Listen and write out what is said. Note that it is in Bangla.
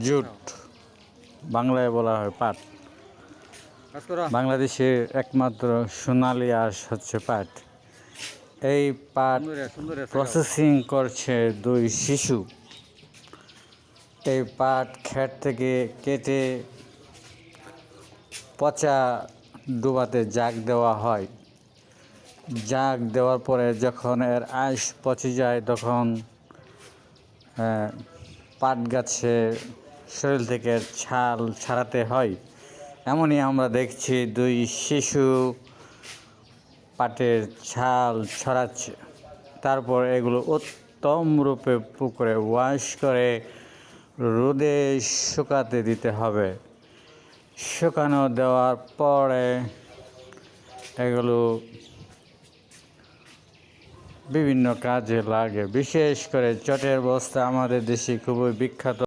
জুট, বাংলায় বলা হয় পাট। বাংলাদেশের একমাত্র সোনালী আঁশ হচ্ছে পাট। এই পাট প্রসেসিং করছে 2 শিশু। এই পাট ক্ষেত থেকে কেটে পচা ডোবাতে জাগ দেওয়া হয়। জাগ দেওয়ার পরে যখন এর আঁশ পচে যায় তখন পাট গাছের শরীর থেকে ছাল ছাড়াতে হয়। এমনই আমরা দেখছি 2 শিশু পাটের ছাল ছড়াচ্ছে। তারপর এগুলো উত্তম রূপে পুকুরে ওয়াশ করে রোদে শুকাতে দিতে হবে। শুকানো দেওয়ার পরে এগুলো বিভিন্ন কাজে লাগে। বিশেষ করে চটের বস্তা আমাদের দেশে খুবই বিখ্যাত।